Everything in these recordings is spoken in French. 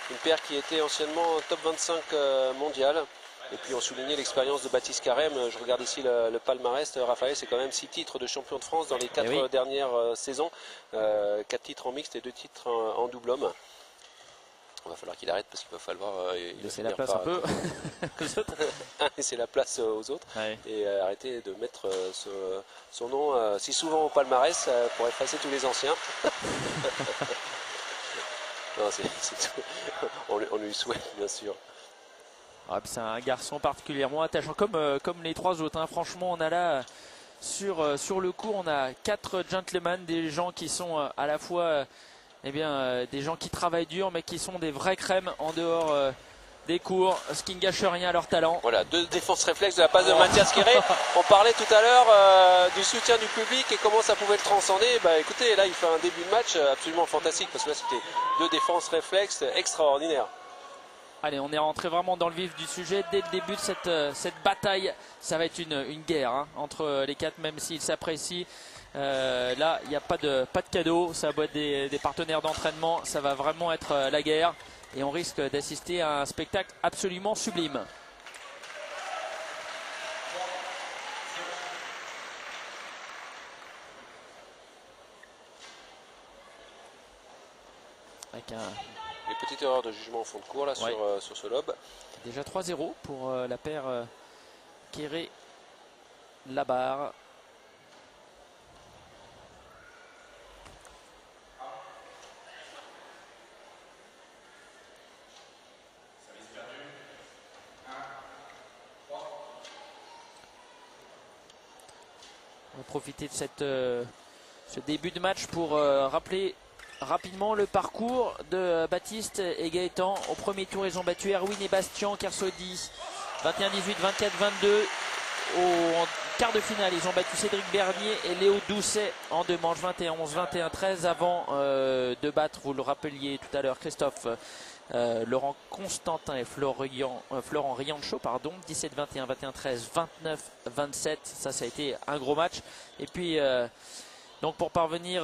Une paire qui était anciennement top 25 mondial. Et puis on soulignait l'expérience de Baptiste Carême. Je regarde ici le palmarès. Raphaël, c'est quand même 6 titres de champion de France dans les 4 dernières saisons. 4 titres en mixte et 2 titres en double homme. Il va falloir qu'il arrête parce qu'il va falloir laisser la place un peu laisser la place aux autres et arrêter de mettre son nom si souvent au palmarès pour effacer tous les anciens. Non, c'est tout. On lui souhaite bien sûr. C'est un garçon particulièrement attachant comme les trois autres. Franchement, on a là sur le cours, on a 4 gentlemen, des gens qui sont à la fois des gens qui travaillent dur, mais qui sont des vraies crèmes en dehors des cours, ce qui ne gâche rien à leur talent. Voilà, 2 défenses réflexes de la passe de Mathias Kéré. On parlait tout à l'heure du soutien du public et comment ça pouvait le transcender. Écoutez, là il fait un début de match absolument fantastique parce que là c'était 2 défenses réflexes extraordinaires. Allez, on est rentré vraiment dans le vif du sujet. Dès le début de cette bataille, ça va être une guerre entre les 4, même s'ils s'apprécient. Là, il n'y a pas de cadeau. Ça va être des partenaires d'entraînement. Ça va vraiment être la guerre. Et on risque d'assister à un spectacle absolument sublime. Avec une petite erreur de jugement au fond de cours là sur ce lob. Déjà 3-0 pour la paire Kéré-Labarre. On va profiter de ce début de match pour rappeler rapidement le parcours de Baptiste et Gaëtan. Au premier tour, ils ont battu Erwin et Bastien Kersaudy 21-18, 24-22. En quart de finale, ils ont battu Cédric Bernier et Léo Doucet en 2 manches 21-11, 21-13 avant de battre, vous le rappeliez tout à l'heure, Christophe, Laurent Constantin et Florent Riancho, 17-21, 21-13, 29-27. Ça a été un gros match. Et puis, donc pour parvenir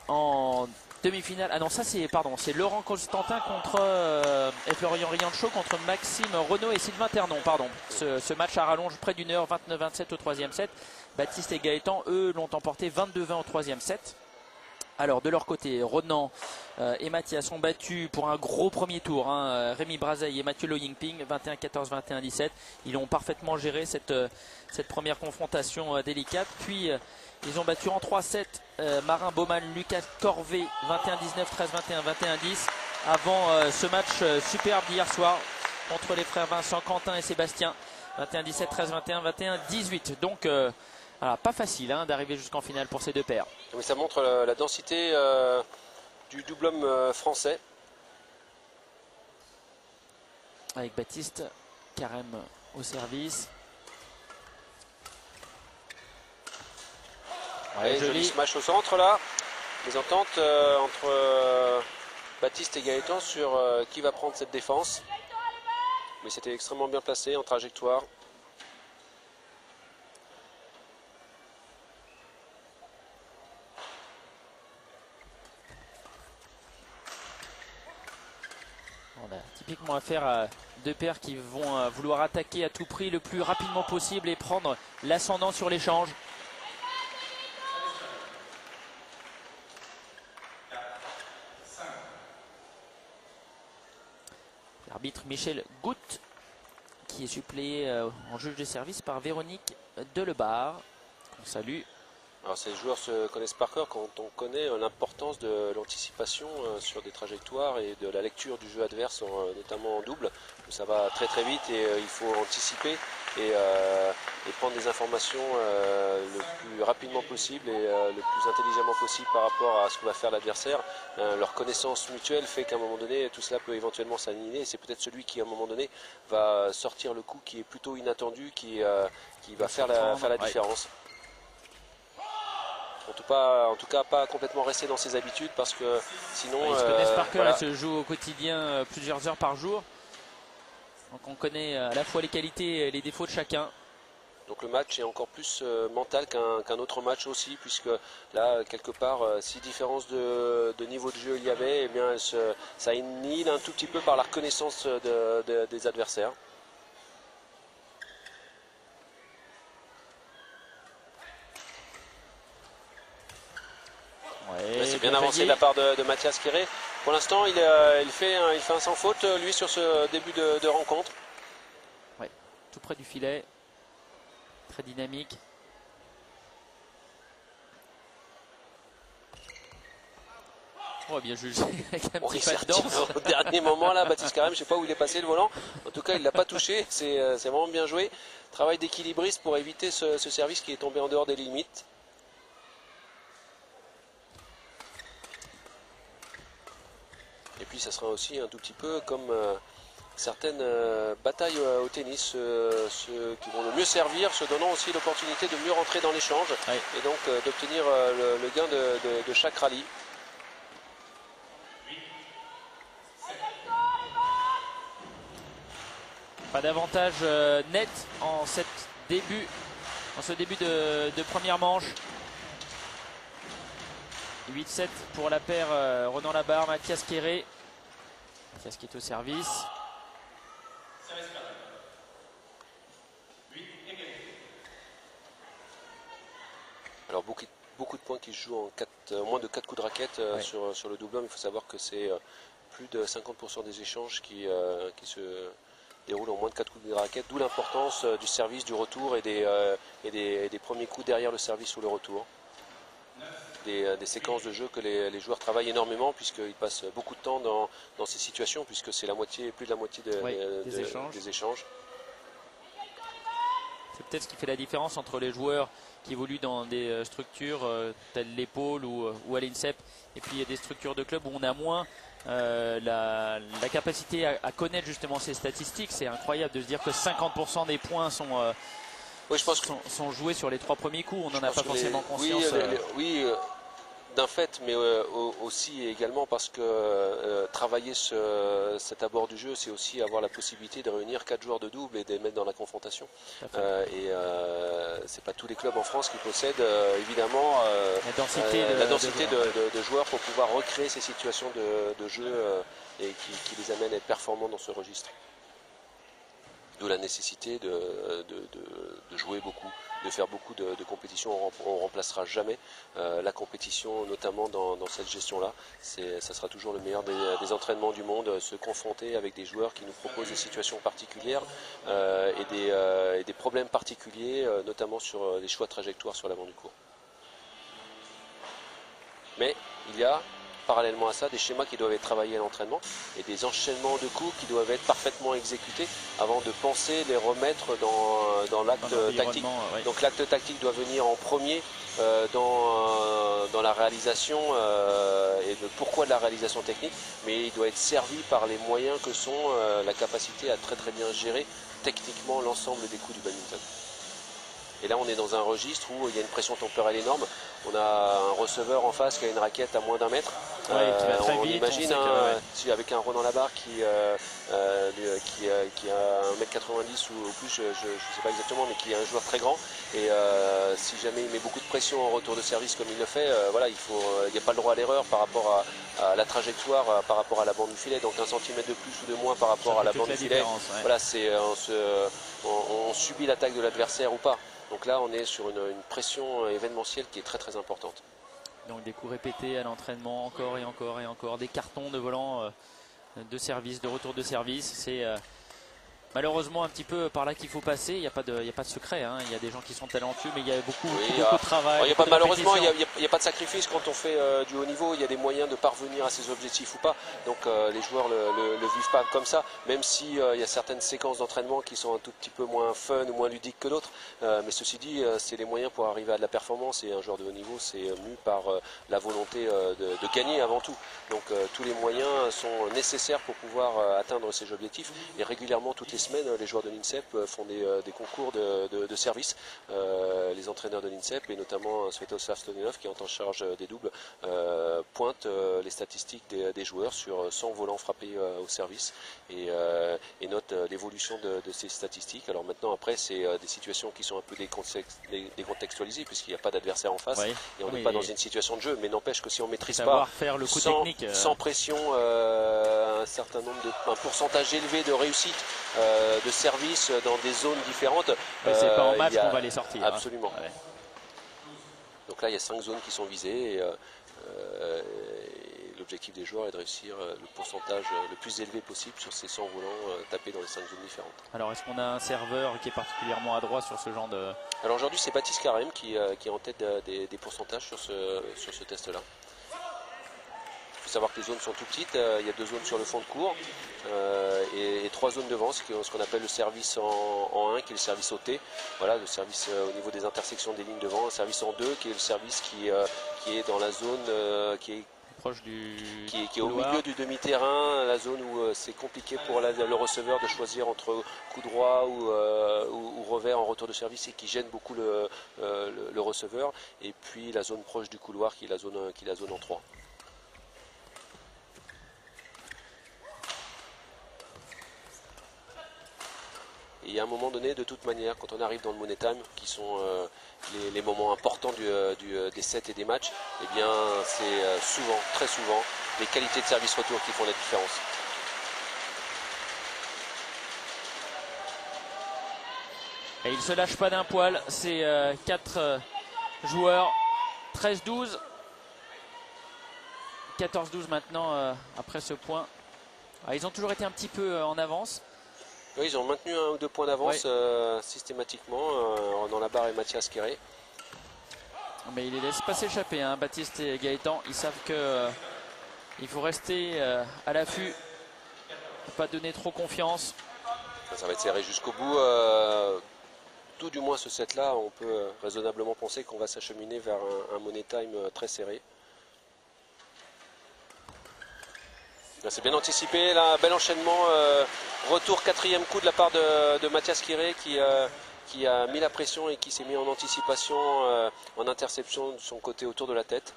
en demi-finale, ah non, ça c'est Laurent Constantin contre et Florian Riancho contre Maxime Renaud et Sylvain Ternon. Ce match à rallonge près d'une heure, 29-27 au 3e set. Baptiste et Gaëtan, eux, l'ont emporté 22-20 au 3e set. Alors de leur côté, Ronan et Mathias ont battu pour un gros premier tour Rémi Brazeil et Mathieu Lo Yingping 21-14, 21-17. Ils ont parfaitement géré cette première confrontation délicate. Puis ils ont battu en 3-7 Marin Baumann, Lucas Corvé 21-19, 13-21, 21-10 avant ce match superbe d'hier soir entre les frères Vincent, Quentin et Sébastien 21-17, 13-21, 21-18. Donc voilà, pas facile d'arriver jusqu'en finale pour ces 2 paires. Oui, ça montre la densité du double homme français. Avec Baptiste Carême au service. Joli smash au centre là. Les ententes entre Baptiste et Gaëtan sur qui va prendre cette défense. Mais c'était extrêmement bien placé en trajectoire. On a typiquement affaire à 2 paires qui vont vouloir attaquer à tout prix le plus rapidement possible et prendre l'ascendant sur l'échange. L'arbitre Michel Goutte qui est suppléé en juge de service par Véronique Delebarre. On salue. Alors ces joueurs se connaissent par cœur quand on connaît l'importance de l'anticipation sur des trajectoires et de la lecture du jeu adverse, notamment en double. Ça va très très vite et il faut anticiper et prendre des informations le plus rapidement possible et le plus intelligemment possible par rapport à ce que va faire l'adversaire. Leur connaissance mutuelle fait qu'à un moment donné, tout cela peut éventuellement s'aligner et c'est peut-être celui qui à un moment donné va sortir le coup qui est plutôt inattendu, qui va faire la différence. En tout cas, pas complètement rester dans ses habitudes parce que sinon. Ils se connaissent par cœur, ils se jouent au quotidien plusieurs heures par jour. Donc on connaît à la fois les qualités et les défauts de chacun. Donc le match est encore plus mental qu'un autre match aussi, puisque là, quelque part, si différence de niveau de jeu il y avait, eh bien, ça annihile un tout petit peu par la reconnaissance des adversaires. Ouais, c'est bien avancé de la part de Mathias Kéré. Pour l'instant, il fait un sans faute, lui, sur ce début de rencontre. Ouais, tout près du filet. Très dynamique. Oh, bien jugé avec un petit pas de danse. Au dernier moment, là, Baptiste Carême, je ne sais pas où il est passé le volant. En tout cas, il ne l'a pas touché. C'est vraiment bien joué. Travail d'équilibriste pour éviter ce service qui est tombé en dehors des limites. Et puis, ça sera aussi un tout petit peu comme certaines batailles au tennis. Ceux qui vont le mieux servir se donnant aussi l'opportunité de mieux rentrer dans l'échange. Ouais. Et donc d'obtenir le gain de chaque rallye. Pas d'avantage net en ce début de première manche. 8-7 pour la paire Ronan Labarre, Mathias Kéré. Mathias qui est au service. Alors beaucoup de points qui se jouent en moins de 4 coups de raquette ouais. sur le double homme. Il faut savoir que c'est plus de 50% des échanges qui se déroulent en moins de 4 coups de raquette, d'où l'importance du service, du retour et des premiers coups derrière le service ou le retour. Des séquences de jeu que les joueurs travaillent énormément puisqu'ils passent beaucoup de temps dans ces situations, puisque c'est plus de la moitié des échanges. C'est peut-être ce qui fait la différence entre les joueurs qui évoluent dans des structures telles l'épaule ou à l'INSEP, et puis il y a des structures de club où on a moins la capacité à connaître justement ces statistiques. C'est incroyable de se dire que 50% des points sont joués sur les 3 premiers coups. On n'en a pas forcément conscience. Oui, d'un fait, mais aussi et également parce que travailler cet abord du jeu, c'est aussi avoir la possibilité de réunir 4 joueurs de double et de les mettre dans la confrontation. C'est pas tous les clubs en France qui possèdent évidemment la densité de joueurs pour pouvoir recréer ces situations de jeu et qui les amènent à être performants dans ce registre. D'où la nécessité de jouer beaucoup, de faire beaucoup de compétitions. On ne remplacera jamais la compétition, notamment dans cette gestion-là. Ça sera toujours le meilleur des entraînements du monde, se confronter avec des joueurs qui nous proposent des situations particulières et des problèmes particuliers, notamment sur les choix de trajectoire sur l'avant du court. Mais il y a parallèlement à ça des schémas qui doivent être travaillés à l'entraînement et des enchaînements de coups qui doivent être parfaitement exécutés avant de penser les remettre dans l'acte tactique. Ouais. Donc l'acte tactique doit venir en premier dans la réalisation et le pourquoi de la réalisation technique, mais il doit être servi par les moyens que sont la capacité à très bien gérer techniquement l'ensemble des coups du badminton. Et là, on est dans un registre où il y a une pression temporelle énorme. On a un receveur en face qui a une raquette à moins d'1 mètre. On imagine avec un Ronan Labarre qui a 1m90 ou plus, je ne sais pas exactement, mais qui est un joueur très grand. Et si jamais il met beaucoup de pression en retour de service comme il le fait, il n'y a pas le droit à l'erreur par rapport à la trajectoire, par rapport à la bande du filet. Donc 1 cm de plus ou de moins par rapport à la bande du filet. Ouais. Voilà, on subit l'attaque de l'adversaire ou pas. Donc là, on est sur une pression événementielle qui est très importante. Donc des coups répétés à l'entraînement, encore et encore et encore, des cartons de volant de service, de retour de service. C'est malheureusement un petit peu par là qu'il faut passer. Il n'y a pas de secret, hein. Il y a des gens qui sont talentueux, mais il y a beaucoup de travail. Malheureusement, il n'y a pas de sacrifice quand on fait du haut niveau. Il y a des moyens de parvenir à ses objectifs ou pas. Donc les joueurs le vivent pas comme ça, même si il y a certaines séquences d'entraînement qui sont un tout petit peu moins fun ou moins ludiques que d'autres. Mais ceci dit, c'est les moyens pour arriver à de la performance. Et un joueur de haut niveau, c'est mu par la volonté de gagner avant tout. Donc tous les moyens sont nécessaires pour pouvoir atteindre ces objectifs. Et régulièrement, toutes les semaines, les joueurs de l'INSEP font des concours de service. Les entraîneurs de l'INSEP et notamment Svetoslav Stoyanov qui qui est en charge des doubles, pointe les statistiques des joueurs sur 100 volants frappés au service et note l'évolution de ces statistiques. Alors maintenant, après, c'est des situations qui sont un peu décontextualisées puisqu'il n'y a pas d'adversaire en face, et on n'est pas dans une situation de jeu, mais n'empêche que si on maîtrise pas faire le coup sans, technique, sans pression un pourcentage élevé de réussite de service dans des zones différentes, c'est pas en match qu'on va les sortir. Absolument. Hein. Ouais. Donc là, il y a 5 zones qui sont visées et l'objectif des joueurs est de réussir le pourcentage le plus élevé possible sur ces 100 volants tapés dans les 5 zones différentes. Alors, est-ce qu'on a un serveur qui est particulièrement adroit sur ce genre de... Alors aujourd'hui, c'est Baptiste Carême qui est en tête des pourcentages sur ce test-là. Il faut savoir que les zones sont tout petites. Il y a 2 zones sur le fond de cours et 3 zones devant, ce qu'on appelle le service en 1, qui est le service au T. Voilà, le service au niveau des intersections des lignes devant. Le service en 2, qui est le service qui est dans la zone qui est proche du qui est au milieu du demi-terrain, la zone où c'est compliqué pour le receveur de choisir entre coup droit ou revers en retour de service et qui gêne beaucoup le receveur. Et puis la zone proche du couloir qui est la zone en 3. Et à un moment donné, de toute manière, quand on arrive dans le Money Time, qui sont les moments importants des sets et des matchs, eh bien, c'est souvent, très souvent, les qualités de service retour qui font la différence. Et il ne se lâche pas d'un poil, c'est 4 joueurs, 13-12, 14-12 maintenant après ce point. Ah, ils ont toujours été un petit peu en avance. Oui, ils ont maintenu 1 ou 2 points d'avance systématiquement dans la barre et Mathias Kéré. Mais il les laisse pas s'échapper, hein, Baptiste et Gaëtan. Ils savent que il faut rester à l'affût, pas donner trop confiance. Ça va être serré jusqu'au bout. Tout du moins ce set-là, on peut raisonnablement penser qu'on va s'acheminer vers un Money Time très serré. C'est bien anticipé, là, bel enchaînement, retour 4e coup de la part de Mathias Kéré qui a mis la pression et qui s'est mis en anticipation, en interception de son côté autour de la tête.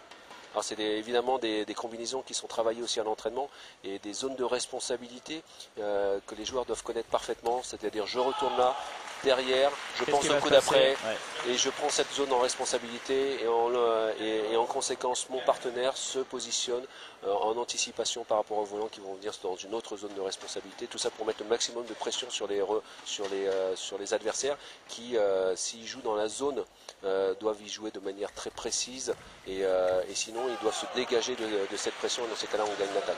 Alors c'est évidemment des combinaisons qui sont travaillées aussi à l'entraînement et des zones de responsabilité que les joueurs doivent connaître parfaitement, c'est-à-dire je retourne là, derrière, je pense au coup d'après et je prends cette zone en responsabilité et en conséquence mon partenaire se positionne en anticipation par rapport aux volants qui vont venir dans une autre zone de responsabilité. Tout ça pour mettre le maximum de pression sur les adversaires qui, s'ils jouent dans la zone, doivent y jouer de manière très précise et sinon ils doivent se dégager de cette pression et dans ces cas-là on gagne l'attaque.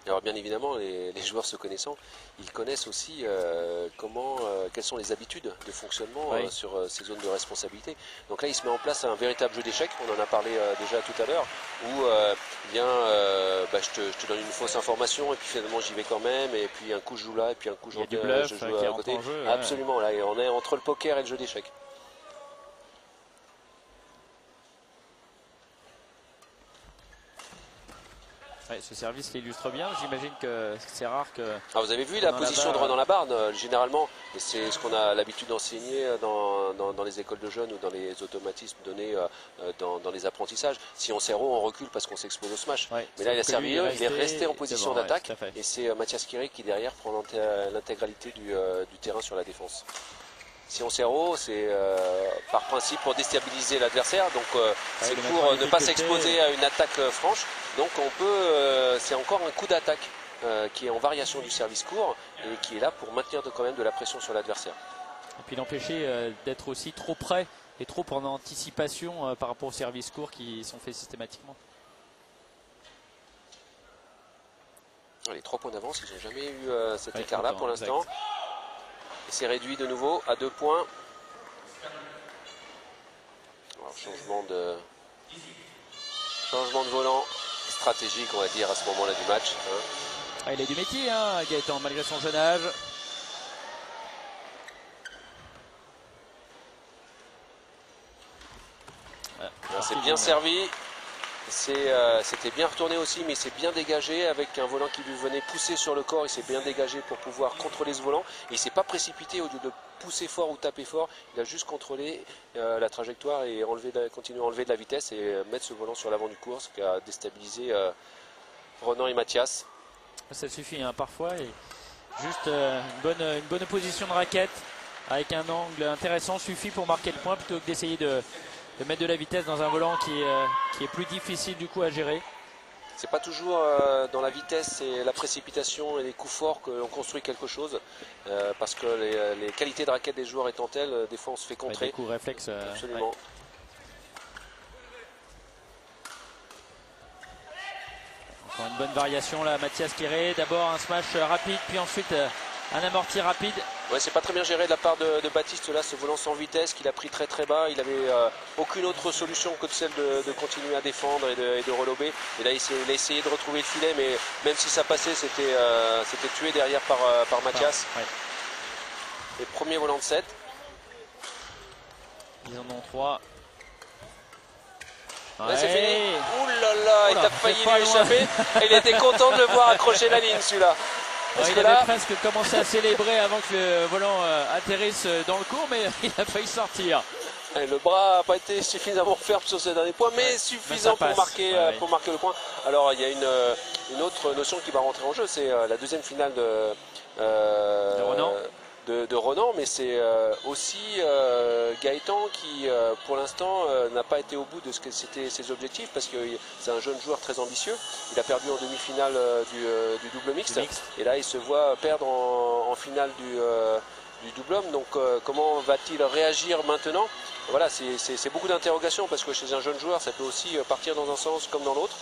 Alors bien évidemment, les joueurs se connaissant, ils connaissent aussi quelles sont les habitudes de fonctionnement sur ces zones de responsabilité. Donc là, il se met en place un véritable jeu d'échecs, on en a parlé déjà tout à l'heure, où je te donne une fausse information et puis finalement j'y vais quand même, et puis un coup je joue là, et puis un coup je joue à côté. Absolument, là on est entre le poker et le jeu d'échecs. Ouais, ce service l'illustre bien. J'imagine que c'est rare que... Alors vous avez vu la position de Renan Labarne, généralement, et c'est ce qu'on a l'habitude d'enseigner dans les écoles de jeunes ou dans les automatismes donnés dans les apprentissages. Si on sert haut, on recule parce qu'on s'expose au smash. Ouais, mais là, il a servi, il est resté en position d'attaque, et c'est Mathias Kéré qui derrière prend l'intégralité du terrain sur la défense. Si on sert haut, c'est par principe pour déstabiliser l'adversaire, donc c'est pour ne pas s'exposer à une attaque franche. Donc c'est encore un coup d'attaque qui est en variation du service court et qui est là pour maintenir quand même de la pression sur l'adversaire. Et puis l'empêcher d'être aussi trop près et trop en anticipation par rapport aux services courts qui sont faits systématiquement. Les 3 points d'avance, ils n'ont jamais eu cet écart-là pour l'instant. Et c'est réduit de nouveau à 2 points. Alors, changement de volant stratégique, on va dire, à ce moment-là du match. Ah, il a du métier, hein, Gaëtan, malgré son jeune âge. C'est bien servi. C'était bien retourné aussi, mais il s'est bien dégagé avec un volant qui lui venait pousser sur le corps. Il s'est bien dégagé pour pouvoir contrôler ce volant. Et il ne s'est pas précipité au lieu de pousser fort ou taper fort. Il a juste contrôlé la trajectoire et continué à enlever de la vitesse et mettre ce volant sur l'avant du cours, ce qui a déstabilisé Ronan et Mathias. Ça suffit hein, parfois. Et juste une bonne position de raquette avec un angle intéressant suffit pour marquer le point plutôt que d'essayer de mettre de la vitesse dans un volant qui est plus difficile du coup à gérer. C'est pas toujours dans la vitesse et la précipitation et les coups forts que l'on construit quelque chose, parce que les qualités de raquette des joueurs étant telles, des fois on se fait contrer. Des coups réflexes. Absolument. Ouais. Encore une bonne variation là, Mathias Quéré. D'abord un smash rapide, puis ensuite un amorti rapide. Ouais, c'est pas très bien géré de la part de Baptiste là, ce volant sans vitesse qu'il a pris très très bas. Il avait aucune autre solution que celle de continuer à défendre et de relober. Et là il a essayé de retrouver le filet, mais même si ça passait, c'était tué derrière par Mathias. Ouais. Les premiers volants de 7. Ils en ont 3. Ouais, c'est fini. Ouh là là, il a failli lui échapper. Il était content de le voir accrocher la ligne celui-là. Ouais, il avait presque commencé à célébrer avant que le volant atterrisse dans le cours, mais il a failli sortir. Et le bras n'a pas été suffisamment ferme sur ces derniers points, mais suffisant pour marquer le point. Alors il y a une autre notion qui va rentrer en jeu, c'est la deuxième finale de Ronan. De Ronan, mais c'est aussi Gaëtan qui pour l'instant n'a pas été au bout de ce que c'était ses objectifs, parce que c'est un jeune joueur très ambitieux. Il a perdu en demi-finale du double mixte, et là il se voit perdre en finale du double homme. Donc comment va-t-il réagir maintenant? Voilà, c'est beaucoup d'interrogations, parce que chez un jeune joueur ça peut aussi partir dans un sens comme dans l'autre.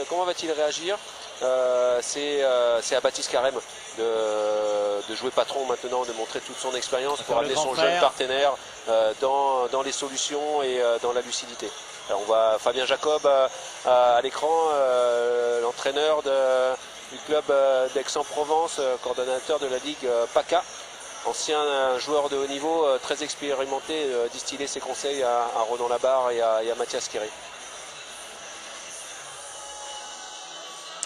Comment va-t-il réagir? C'est à Baptiste Carême de jouer patron maintenant, de montrer toute son expérience pour amener son jeune partenaire dans les solutions et dans la lucidité. Alors on voit Fabien Jacob à l'écran, l'entraîneur du club d'Aix-en-Provence, coordonnateur de la Ligue PACA, ancien joueur de haut niveau, très expérimenté, distiller ses conseils à Ronan Labarre et à Mathias Quéré.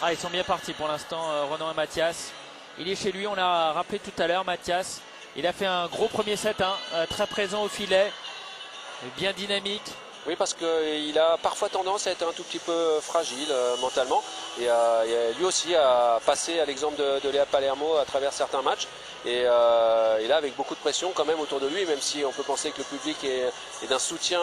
Ah, ils sont bien partis pour l'instant, Ronan et Mathias. Il est chez lui, on l'a rappelé tout à l'heure, Mathias. Il a fait un gros premier set, très présent au filet, bien dynamique. Oui, parce qu'il a parfois tendance à être un tout petit peu fragile mentalement. Et lui aussi a passé à l'exemple de Léa Palermo à travers certains matchs. Et là, avec beaucoup de pression quand même autour de lui, même si on peut penser que le public est d'un soutien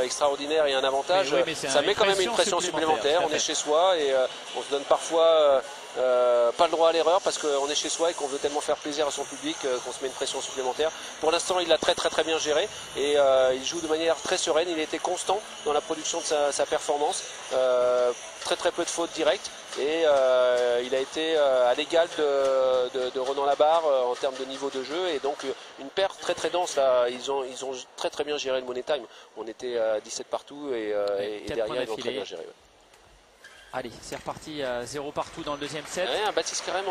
extraordinaire et un avantage, mais ça met quand même une pression supplémentaire. On est chez soi et on se donne parfois pas le droit à l'erreur, parce qu'on est chez soi et qu'on veut tellement faire plaisir à son public qu'on se met une pression supplémentaire. Pour l'instant, il l'a très bien géré et il joue de manière très sereine. Il a été constant dans la production de sa performance. Très peu de fautes directes, et il a été à l'égal de Ronan Labarre en termes de niveau de jeu, et donc une paire très dense là. Ils ont très bien géré le Money Time. On était à 17 partout et derrière ils ont très bien géré. Ouais. Allez, c'est reparti à 0 partout dans le deuxième set. Ouais, un Baptiste Carême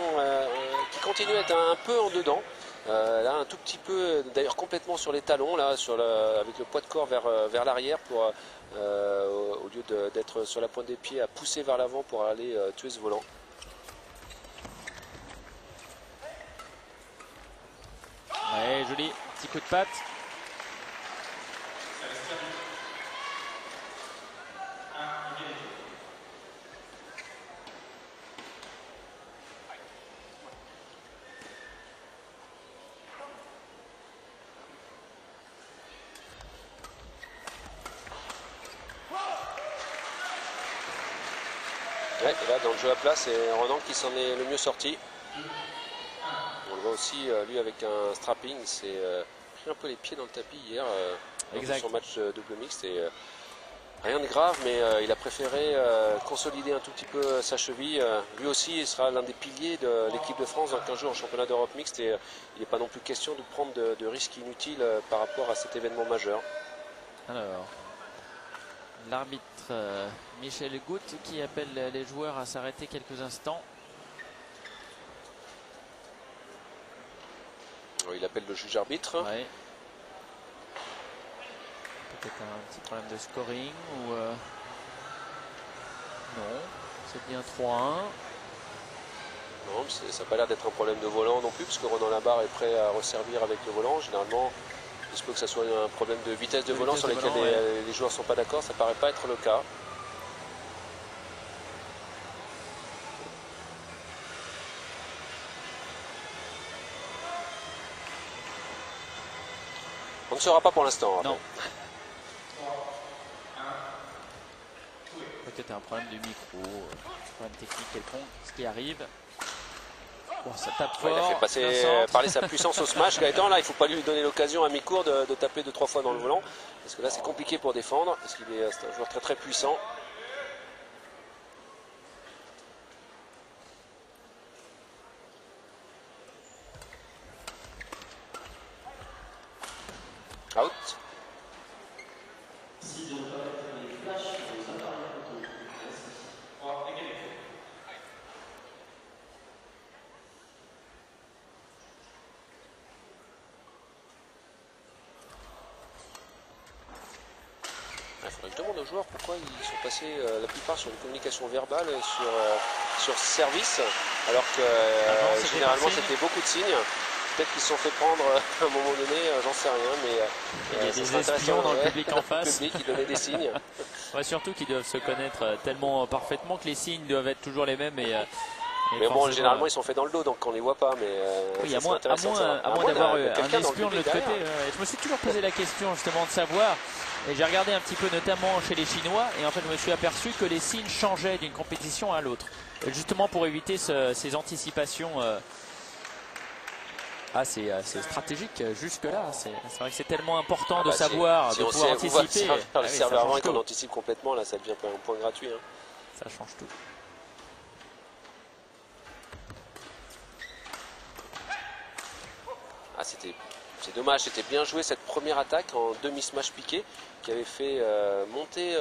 qui continue à être un peu en dedans. Là un tout petit peu, d'ailleurs complètement sur les talons là, avec le poids de corps vers l'arrière pour au lieu d'être sur la pointe des pieds, à pousser vers l'avant pour aller tuer ce volant. Ouais, joli petit coup de patte. Ouais, et là dans le jeu à plat, c'est Ronan qui s'en est le mieux sorti. On le voit aussi lui avec un strapping, c'est pris un peu les pieds dans le tapis hier dans son match double mixte, et rien de grave, mais il a préféré consolider un tout petit peu sa cheville. Lui aussi, il sera l'un des piliers de l'équipe de France dans 15 jours en championnat d'Europe mixte, et il n'est pas non plus question de prendre de risques inutiles par rapport à cet événement majeur. Alors, l'arbitre Michel Goutte qui appelle les joueurs à s'arrêter quelques instants. Il appelle le juge arbitre. Ouais. Peut-être un petit problème de scoring ou Non, c'est bien 3-1. Non, ça n'a pas l'air d'être un problème de volant non plus, parce que Ronan Labarre est prêt à resservir avec le volant. Généralement, il se peut que ça soit un problème de vitesse de volant sur lequel les joueurs ne sont pas d'accord. Ça ne paraît pas être le cas. On ne saura pas pour l'instant. Non. Peut-être un problème de micro, un problème technique quelconque, ce qui arrive. Bon, ça tape fort. Il a fait parler sa puissance au smash. Gaëtan, là, il ne faut pas lui donner l'occasion à mi-court de taper 2-3 fois dans le volant. Parce que là, c'est compliqué pour défendre. Parce qu'il est un joueur très très puissant. Out. Il faudrait que je demande aux joueurs pourquoi ils sont passés la plupart sur une communication verbale sur service, alors que généralement c'était beaucoup de signes. Peut-être qu'ils se sont fait prendre à un moment donné, j'en sais rien, mais il y a des espions dans le public en face. Le public qui donnait des signes. Ouais, surtout qu'ils doivent se connaître tellement parfaitement que les signes doivent être toujours les mêmes. Mais bon, généralement ils sont faits dans le dos, donc on les voit pas. Mais oui, à moins d'avoir un espion de l'autre côté. Je me suis toujours posé la question justement de savoir. Et j'ai regardé un petit peu notamment chez les Chinois et en fait je me suis aperçu que les signes changeaient d'une compétition à l'autre. Justement pour éviter ces anticipations. C'est stratégique jusque là. C'est vrai que c'est tellement important de savoir, de pouvoir anticiper. Le serveur avant et qu'on anticipe complètement, là ça devient un point gratuit. Hein. Ça change tout. C'est dommage, c'était bien joué cette première attaque en demi-smash piqué qui avait fait monter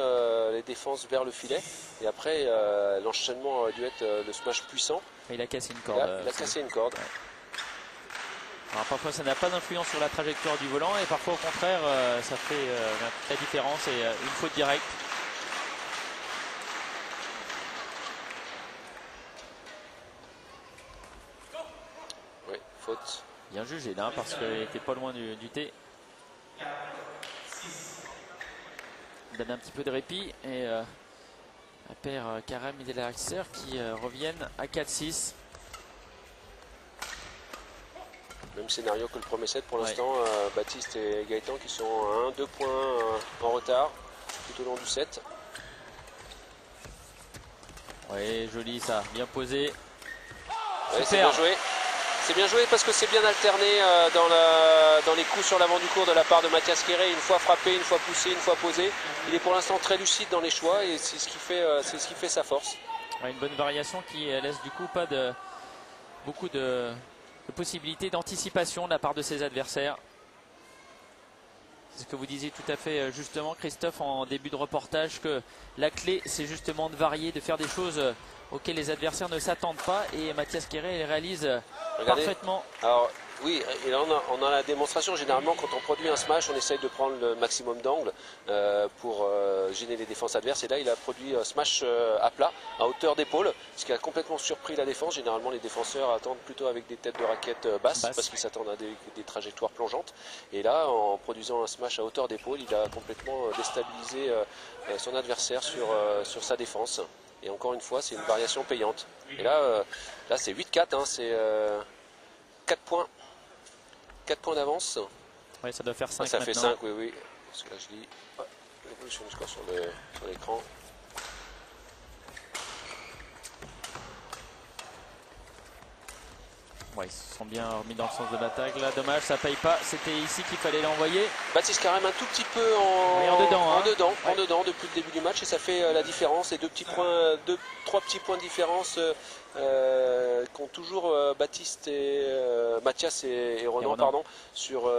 les défenses vers le filet. Et après, l'enchaînement aurait dû être le smash puissant. Et il a cassé une corde. Il a cassé une corde. Ouais. Alors, parfois, ça n'a pas d'influence sur la trajectoire du volant et parfois, au contraire, ça fait la différence et une faute directe. Oui, faute. Bien jugé là parce qu'il n'était pas loin du T. Il donne un petit peu de répit et la paire Karam et Delaxer qui reviennent à 4-6. Même scénario que le premier set pour l'instant. Baptiste et Gaëtan qui sont à 1-2 points en retard tout au long du set. Oui, joli ça, bien posé. Ouais, c'est bien joué. C'est bien joué parce que c'est bien alterné dans les coups sur l'avant du court de la part de Mathias Kéré. Une fois frappé, une fois poussé, une fois posé. Il est pour l'instant très lucide dans les choix et c'est ce qui fait sa force. Ouais, une bonne variation qui laisse du coup pas beaucoup de possibilités d'anticipation de la part de ses adversaires. C'est ce que vous disiez tout à fait justement, Christophe, en début de reportage, que la clé c'est justement de varier, de faire des choses auxquelles les adversaires ne s'attendent pas et Mathias Kéré réalise parfaitement. Alors oui, et là on a la démonstration. Généralement quand on produit un smash, on essaye de prendre le maximum d'angle pour gêner les défenses adverses. Et là il a produit un smash à plat, à hauteur d'épaule, ce qui a complètement surpris la défense. Généralement les défenseurs attendent plutôt avec des têtes de raquettes basses parce qu'ils s'attendent à des trajectoires plongeantes. Et là en produisant un smash à hauteur d'épaule, il a complètement déstabilisé son adversaire sur sa défense. Et encore une fois, c'est une variation payante. Et là c'est 8-4, hein, c'est 4 points. 4 points d'avance. Oui, ça doit faire 5 ça maintenant. fait 5, oui. Parce que là, je lis l'évolution du score sur l'écran. Ouais, ils se sont bien remis dans le sens de l'attaque. Là, dommage, ça paye pas. C'était ici qu'il fallait l'envoyer. Baptiste Karam un tout petit peu en dedans depuis le début du match et ça fait la différence. Et 3 petits points de différence qu'ont toujours Baptiste et Mathias et Ronan, pardon, sur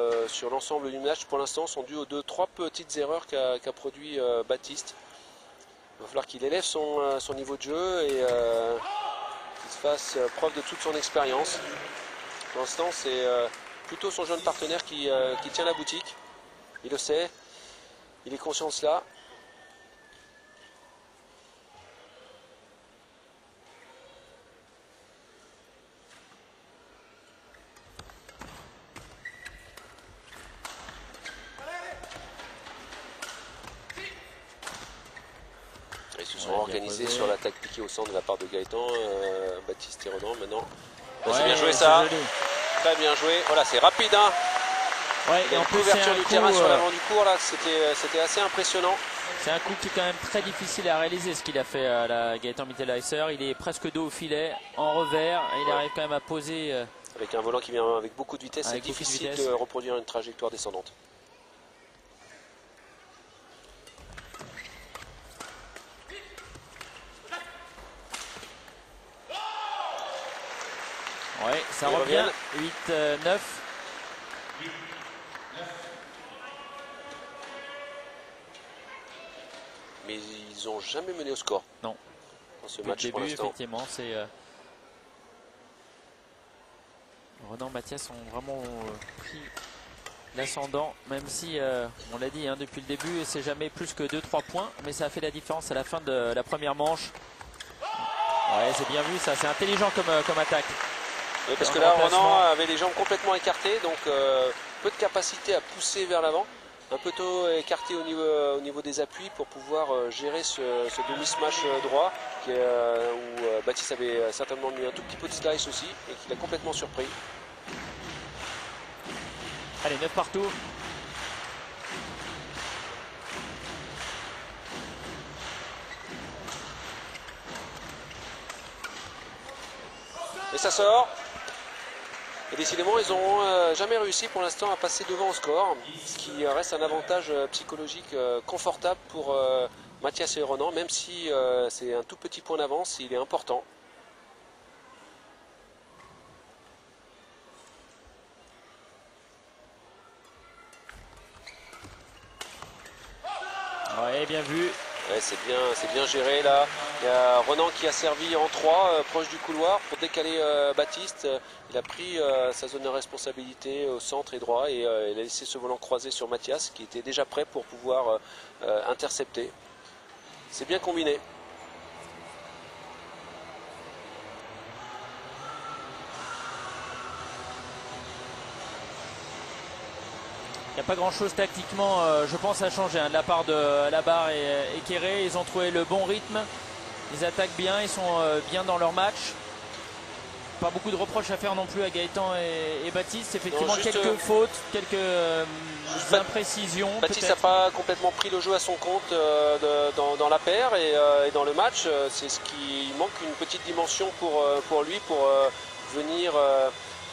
l'ensemble du match. Pour l'instant, sont dus aux 2-3 petites erreurs qu'a produit Baptiste. Il va falloir qu'il élève son niveau de jeu et qu'il se fasse preuve de toute son expérience. Pour l'instant, c'est plutôt son jeune partenaire qui tient la boutique. Il le sait, il est conscient de cela. se sont organisés sur l'attaque piquée au centre de la part de Gaëtan, Baptiste et Renan maintenant. C'est bien joué ça. Très bien joué. Voilà, c'est rapide. Hein. Ouais, il y a une couverture du terrain sur l'avant du court là, c'était assez impressionnant. C'est un coup qui est quand même très difficile à réaliser ce qu'il a fait à la Gaëtan Mittelheiser. Il est presque dos au filet, en revers, et il arrive quand même à poser. Avec un volant qui vient avec beaucoup de vitesse, c'est difficile de reproduire une trajectoire descendante. Ouais, ça revient. 8-9. Mais ils n'ont jamais mené au score. Non. Dans ce match pour l'instant. Effectivement, c'est Renan, Mathias ont vraiment pris l'ascendant, même si on l'a dit hein, depuis le début, c'est jamais plus que 2-3 points, mais ça a fait la différence à la fin de la première manche. Ouais, c'est bien vu ça, c'est intelligent comme attaque. Oui, parce que là, Renan avait les jambes complètement écartées, donc peu de capacité à pousser vers l'avant. Un peu tôt écarté au niveau des appuis pour pouvoir gérer ce demi-smash droit où Baptiste avait certainement mis un tout petit peu de slice aussi et qu'il a complètement surpris. Allez, 9 partout. Et ça sort. Et décidément, ils n'ont jamais réussi pour l'instant à passer devant au score, ce qui reste un avantage psychologique confortable pour Mathias et Renan, même si c'est un tout petit point d'avance, il est important. Ouais, bien vu. Ouais, c'est bien géré là. Il y a Renan qui a servi en 3 proche du couloir pour décaler Baptiste. Il a pris sa zone de responsabilité au centre et droit et il a laissé ce volant croisé sur Mathias qui était déjà prêt pour pouvoir intercepter. C'est bien combiné. Il n'y a pas grand chose tactiquement, je pense, à changer de la part de Labarre et Kéré. Ils ont trouvé le bon rythme, ils attaquent bien, ils sont bien dans leur match. Pas beaucoup de reproches à faire non plus à Gaëtan et Baptiste. Effectivement, non, quelques fautes, quelques imprécisions. Baptiste n'a pas complètement pris le jeu à son compte dans la paire et dans le match. C'est ce qui manque, une petite dimension pour lui pour venir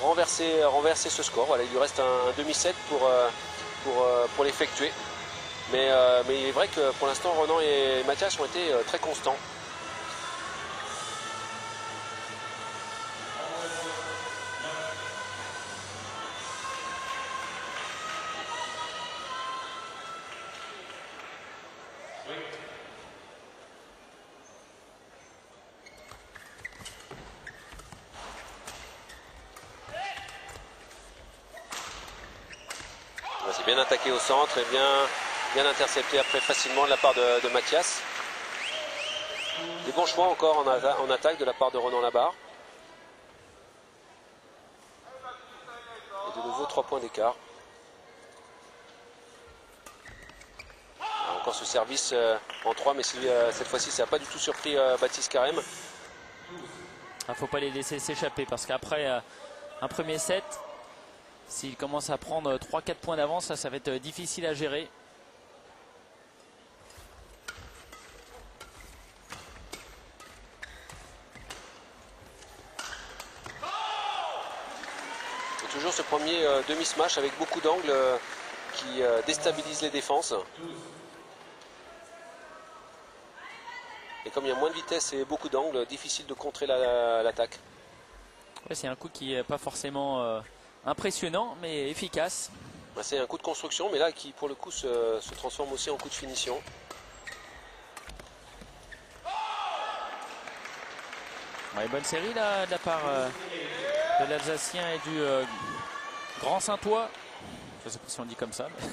renverser ce score. Voilà, il lui reste un demi-set pour l'effectuer. Mais il est vrai que pour l'instant, Renan et Mathias ont été très constants. C'est bien attaqué au centre et bien intercepté après facilement de la part de Mathias. Des bons choix encore en attaque de la part de Renan Labarre. Et de nouveau 3 points d'écart. Encore ce service en 3, mais cette fois-ci ça n'a pas du tout surpris Baptiste Carême. Il ne faut pas les laisser s'échapper parce qu'après un premier set, s'il commence à prendre 3-4 points d'avance, ça va être difficile à gérer. Et toujours ce premier demi-smash avec beaucoup d'angles qui déstabilise les défenses. Et comme il y a moins de vitesse et beaucoup d'angles, difficile de contrer l'attaque. Ouais, c'est un coup qui n'est pas forcément impressionnant, mais efficace. C'est un coup de construction, mais là qui pour le coup se transforme aussi en coup de finition. Ouais, bonne série là de la part de l'Alsacien et du Grand Saint-Ouen. Je ne sais pas si on dit comme ça. Mais...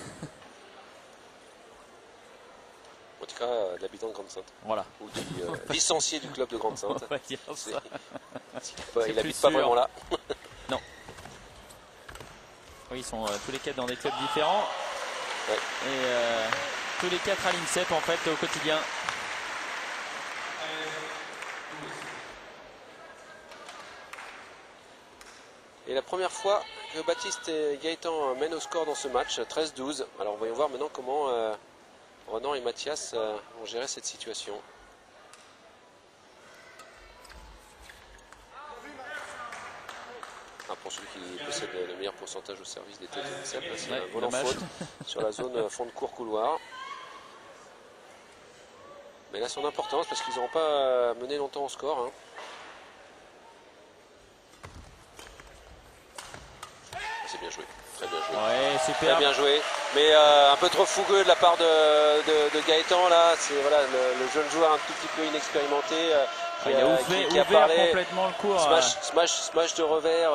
En tout cas, de l'habitant de Grande-Sainte. Voilà. Ou du licencié du club de Grande-Sainte. On va dire ça. Il n'habite pas vraiment là. Non. Oui, ils sont tous les 4 dans des clubs différents. Ouais. Et tous les 4 à l'INSEP en fait au quotidien. Et la première fois que Baptiste et Gaëtan mènent au score dans ce match, 13-12. Alors voyons voir maintenant comment Renan et Mathias vont gérer cette situation. Pour celui qui possède le meilleur pourcentage au service des têtes de Sepp, c'est un volant faute sur la zone fond de court couloir. Mais là, son importance parce qu'ils n'auront pas mené longtemps au score. Hein. C'est bien joué, très bien joué. Ouais, super. Très bien joué, mais un peu trop fougueux de la part de Gaëtan là. C'est voilà le jeune joueur un tout petit peu inexpérimenté. Il a ouvert complètement le court. Smash de revers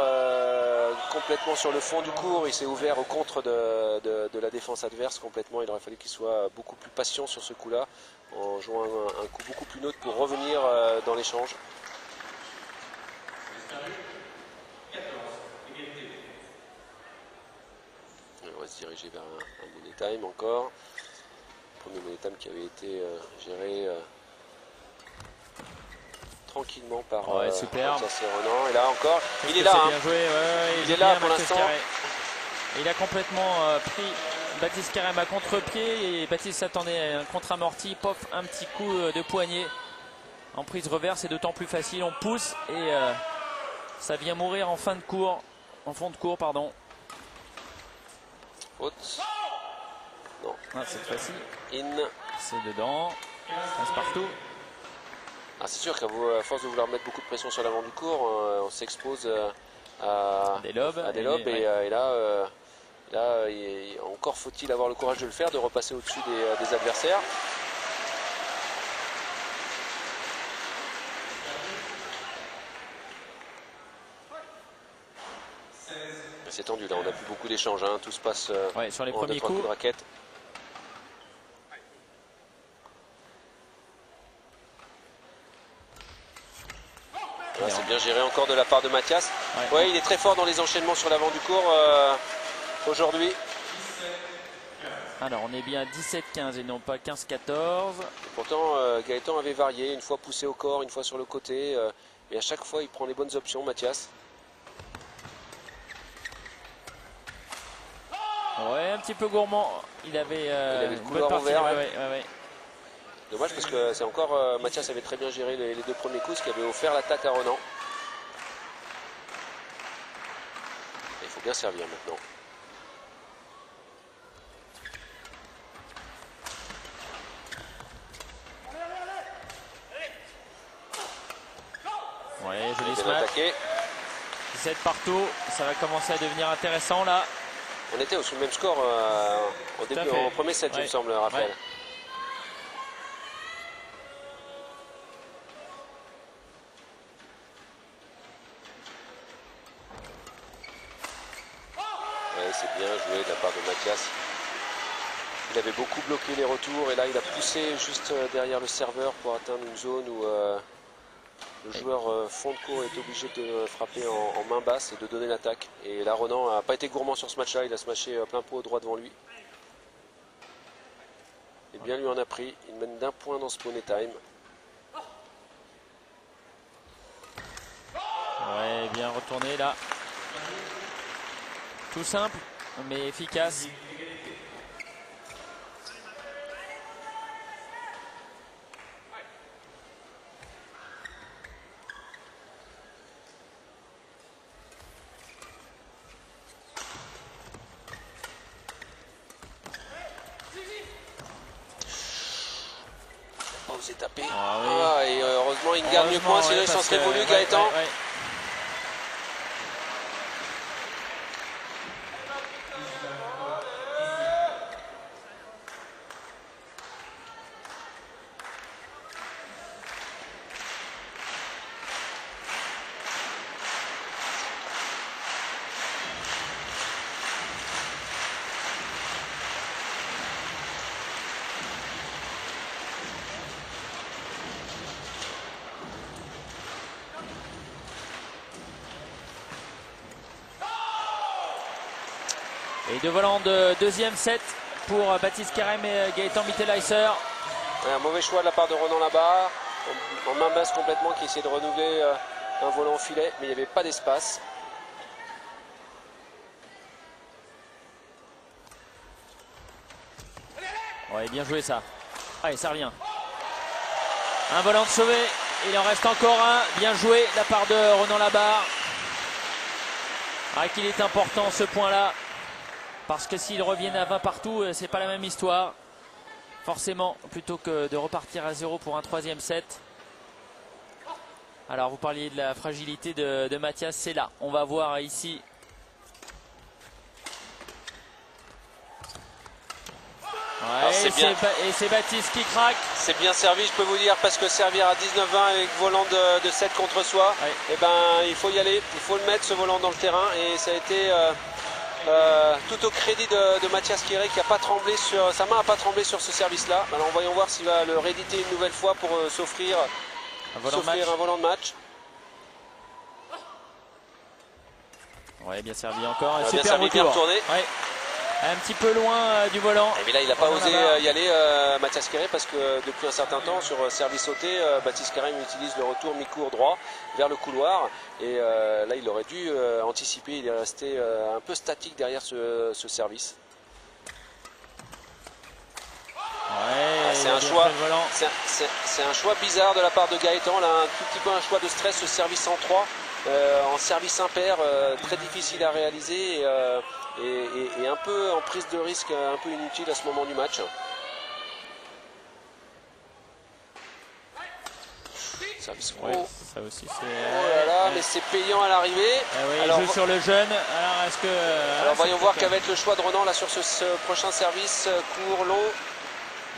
complètement sur le fond du court. Il s'est ouvert au contre de la défense adverse complètement. Il aurait fallu qu'il soit beaucoup plus patient sur ce coup-là, en jouant un coup beaucoup plus neutre pour revenir dans l'échange. On va se diriger vers un money time encore. Premier money time qui avait été géré tranquillement par Mathias et Renan. Et là encore, il est là. Bien joué. Il est là pour l'instant. Il a complètement pris Baptiste Carême à contre-pied et Baptiste s'attendait à un contre-amorti. Pof, un petit coup de poignet en prise reverse. C'est d'autant plus facile. On pousse et ça vient mourir en fin de cours, en fond de cours, pardon. Haute. Non. Ah, cette fois-ci. In. C'est dedans. Passe partout. Ah, c'est sûr qu'à force de vouloir mettre beaucoup de pression sur l'avant du cours, on s'expose à des lobes. Et là, encore faut-il avoir le courage de le faire, de repasser au-dessus des adversaires. C'est tendu là, on n'a plus beaucoup d'échanges, hein. Tout se passe sur les en premiers coups de raquette. Là, c'est bien géré encore de la part de Mathias. Ouais, il est très fort dans les enchaînements sur l'avant du court aujourd'hui. Alors on est bien à 17-15 et non pas 15-14. Pourtant Gaëtan avait varié, une fois poussé au corps, une fois sur le côté. Et à chaque fois il prend les bonnes options, Mathias. Ouais, un petit peu gourmand. Il avait le couloir ouvert. Ouais. Dommage parce que c'est encore Mathias avait très bien géré les deux premiers coups, ce qui avait offert l'attaque à Renan. Et il faut bien servir maintenant. Ouais, joli smash. 17 partout, ça va commencer à devenir intéressant là. On était sur le même score au début, au premier set, il me semble, Raphaël. C'est bien joué de la part de Mathias. Il avait beaucoup bloqué les retours et là il a poussé juste derrière le serveur pour atteindre une zone où le joueur fond de court est obligé de frapper en main basse et de donner l'attaque. Et là Renan n'a pas été gourmand sur ce match-là, il a smashé plein pot droit devant lui. Et bien lui en a pris, il mène d'un point dans ce money time. Ouais, bien retourné là. Tout simple, mais efficace. Pas osé taper. Ah, oui. Et heureusement il gagne le point, sinon il s'en serait voulu Gaëtan. Et de volant de deuxième set pour Baptiste Carême et Gaëtan Mittelheiser. Un mauvais choix de la part de Renan là-bas, en main basse complètement, qui essaie de renouveler un volant au filet, mais il n'y avait pas d'espace. Ouais, bien joué ça. Allez, ça revient. Un volant de sauvé. Il en reste encore un. Bien joué de la part de Ronan Labarre. Ah, qu'il est important ce point-là. Parce que s'ils reviennent à 20 partout, c'est pas la même histoire. Forcément, plutôt que de repartir à 0 pour un troisième set. Alors, vous parliez de la fragilité de Mathias, c'est là. On va voir ici. Ouais, et c'est Baptiste qui craque. C'est bien servi, je peux vous dire, parce que servir à 19-20 avec volant de 7 contre soi, ouais. Eh ben, il faut y aller, il faut le mettre ce volant dans le terrain. Et ça a été tout au crédit de Mathias Kéré qui a pas tremblé sur, sa main n'a pas tremblé sur ce service-là. Alors voyons voir s'il va le rééditer une nouvelle fois pour s'offrir un volant de match. Ouais, bien servi encore. Bien servi, bien retourné. Ouais. Un petit peu loin du volant. Mais là, il n'a pas osé y aller, Mathias Kéré, parce que depuis un certain temps, sur service sauté, Baptiste Kéré utilise le retour mi-court droit vers le couloir. Et là, il aurait dû anticiper. Il est resté un peu statique derrière ce service. Ouais, c'est un choix bizarre de la part de Gaëtan. Là, un tout petit peu un choix de stress, ce service en 3. En service impair, très difficile à réaliser. Et un peu en prise de risque, un peu inutile à ce moment du match. Service pro. Ouais, ça aussi c'est. Oh là là, mais c'est payant à l'arrivée. Oui, il joue sur le jeune. Alors est-ce que. Alors voyons voir quel va être le choix de Ronan là sur ce prochain service court, long.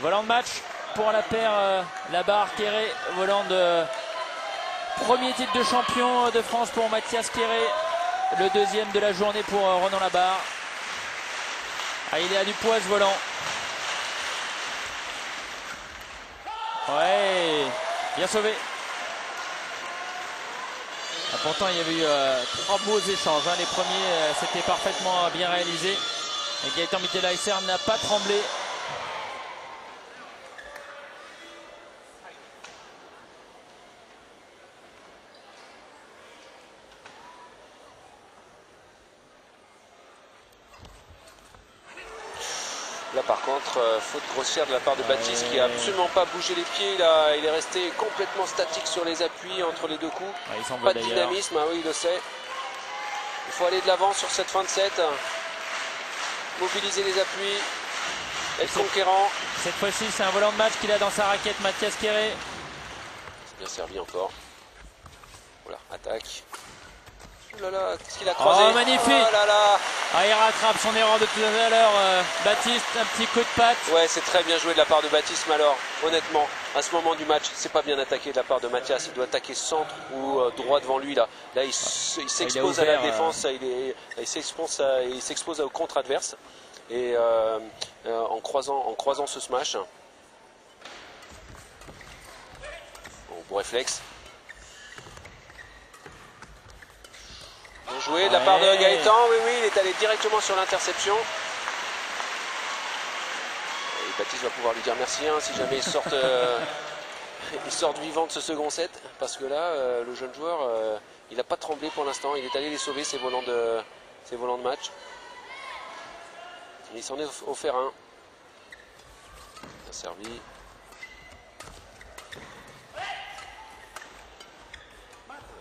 Volant de match pour la paire Labarre Kéré. Volant de premier titre de champion de France pour Mathias Kéré. Le deuxième de la journée pour Ronan Labarre. Ah, il est à du poids ce volant. Ouais, bien sauvé. Ah, pourtant il y avait eu 3 beaux échanges. Hein. Les premiers c'était parfaitement bien réalisé. Et Gaëtan Mittelheiser n'a pas tremblé. Là par contre, faute grossière de la part de Baptiste qui n'a absolument pas bougé les pieds. Il est resté complètement statique sur les appuis entre les deux coups. Pas de dynamisme, ah oui il le sait. Il faut aller de l'avant sur cette fin de set. Mobiliser les appuis. Être conquérant. Cette fois-ci c'est un volant de match qu'il a dans sa raquette, Mathias Kéré. C'est bien servi encore. Voilà, attaque. Oh là là, qu'est-ce qu'il a croisé. Oh magnifique. Oh là là. Ah, il rattrape son erreur de tout à l'heure, Baptiste, un petit coup de patte. Ouais, c'est très bien joué de la part de Baptiste, mais alors, honnêtement, à ce moment du match, c'est pas bien attaqué de la part de Mathias. Il doit attaquer centre ou droit devant lui. Là il s'expose à la défense, il s'expose au contre adverse. Et en croisant ce smash. Bon réflexe. Bien joué de la part de Gaëtan, oui, il est allé directement sur l'interception. Et Baptiste va pouvoir lui dire merci si jamais il sort vivant de ce second set. Parce que là, le jeune joueur, il n'a pas tremblé pour l'instant. Il est allé les sauver, ses volants de match. Il s'en est offert un. Bien servi.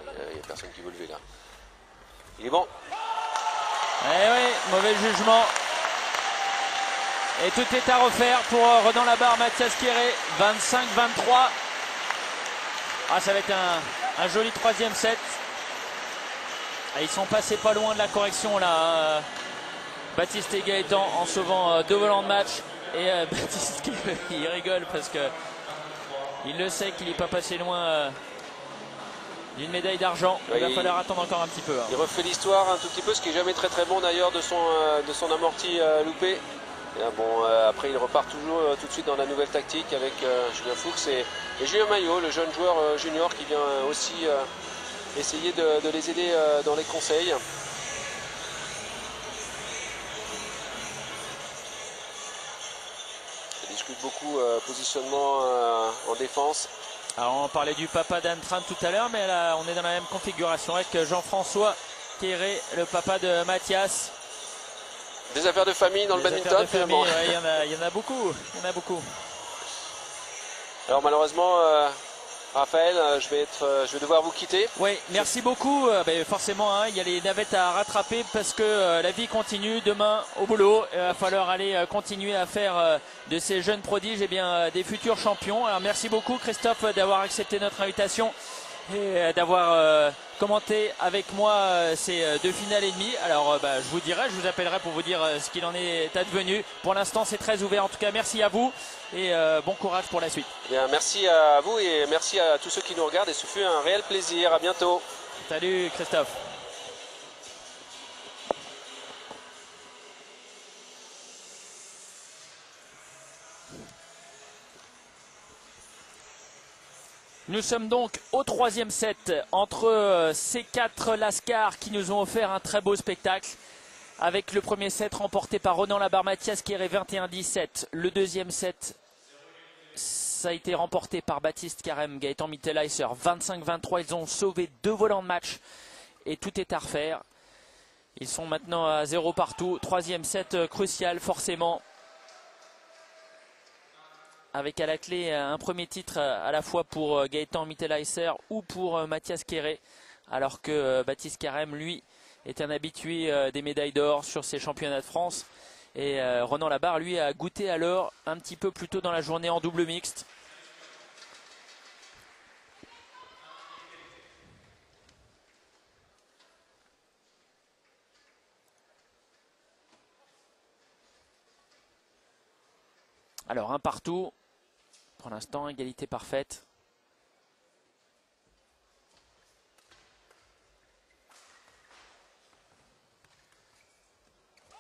Il n'y a personne qui veut lever là. Il est bon. Eh oui, mauvais jugement. Et tout est à refaire pour Ronan Labarre, Mathias Kéré. 25-23. Ah, ça va être un joli troisième set. Et ils sont passés pas loin de la correction là. Baptiste et Gaëtan en sauvant 2 volants de match. Et Baptiste il rigole parce que il le sait qu'il n'est pas passé loin d'une médaille d'argent. Il va falloir attendre encore un petit peu. Hein. Il refait l'histoire un tout petit peu, ce qui n'est jamais très bon d'ailleurs de son amorti loupé. Et, après il repart toujours tout de suite dans la nouvelle tactique avec Julien Fuchs et Julien Maillot, le jeune joueur junior qui vient aussi essayer de les aider dans les conseils. Il discute beaucoup positionnement en défense. Alors on parlait du papa d'Antran tout à l'heure, mais là on est dans la même configuration avec Jean-François Kéré, le papa de Mathias. Des affaires de famille dans le badminton finalement. Ouais, il y en a beaucoup. Il y en a beaucoup. Alors malheureusement, Raphaël, je vais devoir vous quitter. Oui, merci beaucoup. Forcément, hein, il y a les navettes à rattraper parce que la vie continue. Demain, au boulot, il va falloir aller continuer à faire de ces jeunes prodiges des futurs champions. Alors merci beaucoup Christophe d'avoir accepté notre invitation et d'avoir commenté avec moi ces 2 finales et demie. Alors je vous appellerai pour vous dire ce qu'il en est advenu. Pour l'instant c'est très ouvert. En tout cas merci à vous et bon courage pour la suite. Bien, merci à vous et merci à tous ceux qui nous regardent et ce fut un réel plaisir. À bientôt. Salut Christophe. Nous sommes donc au 3e set entre ces 4 Lascars qui nous ont offert un très beau spectacle. Avec le premier set remporté par Ronan Labarre, Mathias Kéré 21-17. Le deuxième set, ça a été remporté par Baptiste Carême, Gaëtan Mittelheiser 25-23. Ils ont sauvé 2 volants de match et tout est à refaire. Ils sont maintenant à 0 partout. 3e set crucial forcément. Avec à la clé un premier titre à la fois pour Gaëtan Mittelheiser ou pour Mathias Kéré. Alors que Baptiste Carême, lui, est un habitué des médailles d'or sur ces championnats de France. Et Ronan Labarre, lui, a goûté à l'or un petit peu plus tôt dans la journée en double mixte. Alors, un partout. Pour l'instant, égalité parfaite.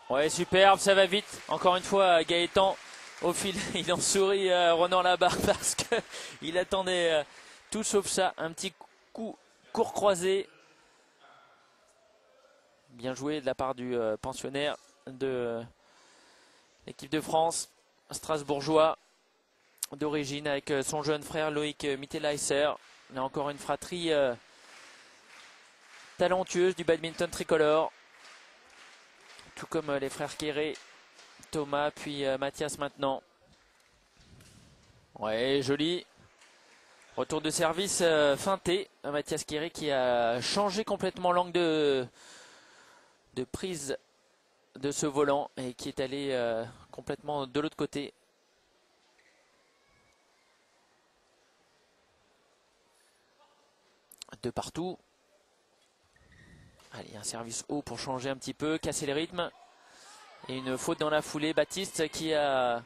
Ouais, superbe, ça va vite. Encore une fois, Gaëtan, au fil, il en sourit Ronan Labarre parce qu'il attendait tout sauf ça. Un petit coup court croisé. Bien joué de la part du pensionnaire de l'équipe de France, strasbourgeois d'origine, avec son jeune frère Loïc Mittelheiser. Là encore une fratrie talentueuse du badminton tricolore. Tout comme les frères Kéré, Thomas, puis Mathias maintenant. Ouais, joli. Retour de service feinté. Mathias Kéré qui a changé complètement l'angle de prise de ce volant et qui est allé complètement de l'autre côté. De partout. Allez, un service haut pour changer un petit peu, casser le rythme. Et une faute dans la foulée. Baptiste qui a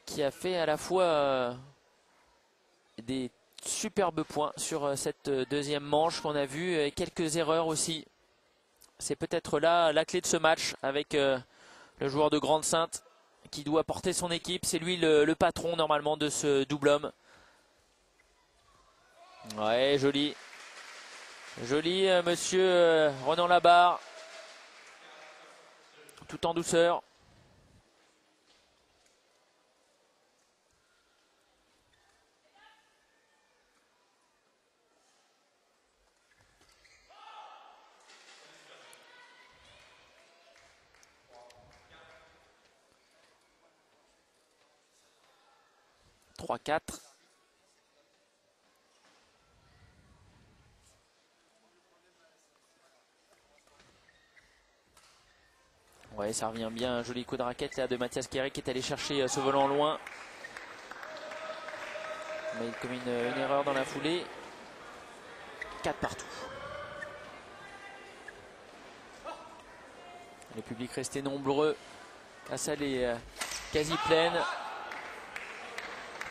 fait à la fois des superbes points sur cette deuxième manche qu'on a vu et quelques erreurs aussi. C'est peut-être là la clé de ce match avec le joueur de Grande-Synthe qui doit porter son équipe. C'est lui le patron normalement de ce double homme. Ouais, joli. Joli monsieur Ronan Labarre. Tout en douceur. « 3-4 ». Ouais, ça revient bien. Un joli coup de raquette là de Mathias Kéré qui est allé chercher ce volant loin. Mais il commet une erreur dans la foulée. 4 partout. Le public resté nombreux. La salle est quasi pleine.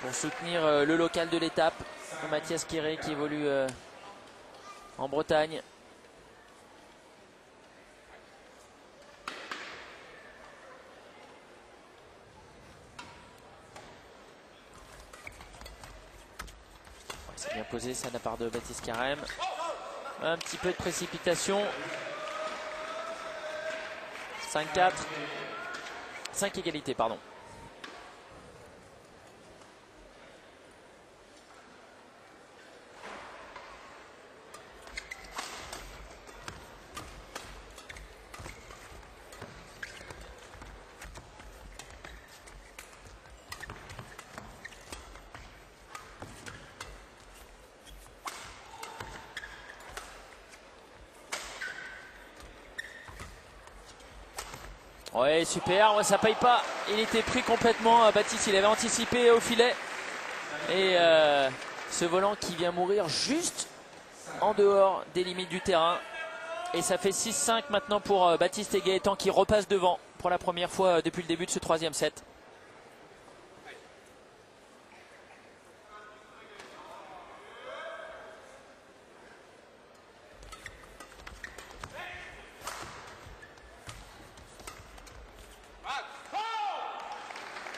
Pour soutenir le local de l'étape. Mathias Kéré qui évolue en Bretagne. C'est bien posé ça de la part de Baptiste Carême. Un petit peu de précipitation. 5-4. 5 égalités, pardon. Ouais, super, ouais, ça paye pas. Il était pris complètement. Baptiste, il avait anticipé au filet. Et ce volant qui vient mourir juste en dehors des limites du terrain. Et ça fait 6-5 maintenant pour Baptiste et Gaëtan qui repassent devant pour la première fois depuis le début de ce troisième set.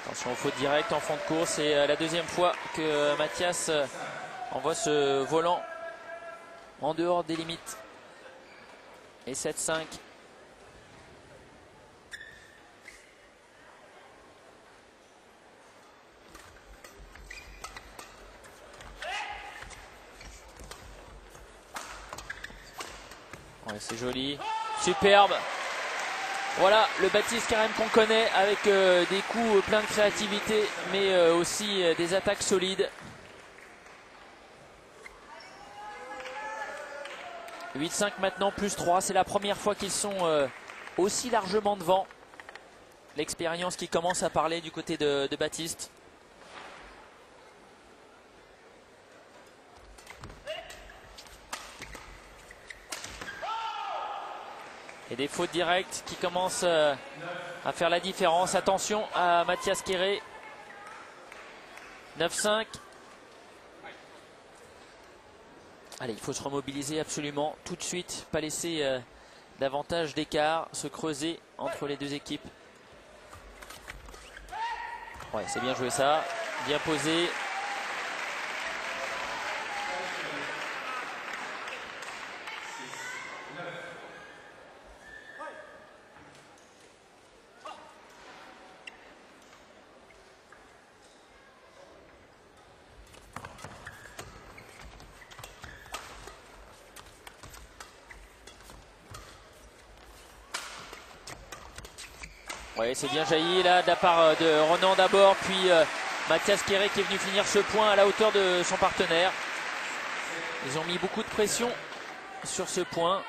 Attention aux fautes directes en fond de course. C'est la deuxième fois que Mathias envoie ce volant en dehors des limites. Et 7-5. Ouais, c'est joli. Superbe. Voilà le Baptiste Carême qu'on connaît avec des coups pleins de créativité mais aussi des attaques solides. 8-5 maintenant, plus 3. C'est la première fois qu'ils sont aussi largement devant. L'expérience qui commence à parler du côté de Baptiste. Et des fautes directes qui commencent à faire la différence. Attention à Mathias Quéré. 9-5. Allez, il faut se remobiliser absolument tout de suite. Pas laisser davantage d'écart se creuser entre les deux équipes. Ouais, c'est bien joué ça. Bien posé. Oui, c'est bien jailli là de la part de Ronan d'abord, puis Mathias Quéré qui est venu finir ce point à la hauteur de son partenaire. Ils ont mis beaucoup de pression sur ce point.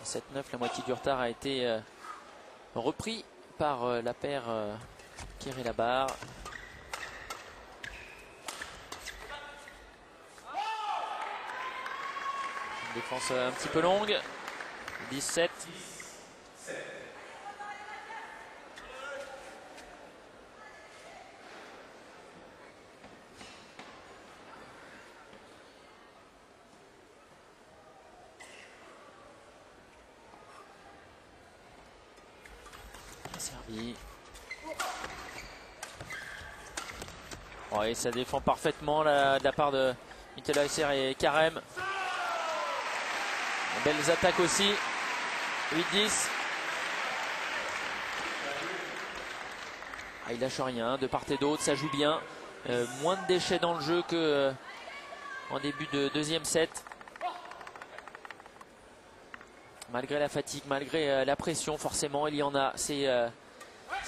Et 7-9, la moitié du retard a été repris par la paire Quéré-Labarre. Défense un petit peu longue. 17. Servi. Oui, ça défend parfaitement de la part de Mittelheiser et Carême. Belles attaques aussi. 8-10. Ah, il lâche rien de part et d'autre, ça joue bien. Moins de déchets dans le jeu que en début de deuxième set. Malgré la fatigue, malgré la pression, forcément, il y en a. C'est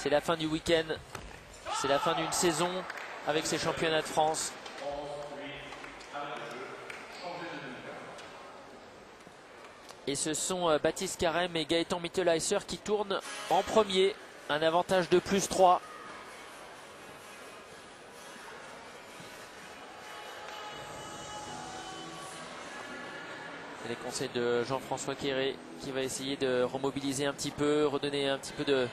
la fin du week-end. C'est la fin d'une saison avec ces championnats de France. Et ce sont Baptiste Carême et Gaëtan Mittelheiser qui tournent en premier. Un avantage de plus 3. C'est les conseils de Jean-François Quéré qui va essayer de remobiliser un petit peu, redonner un petit peu de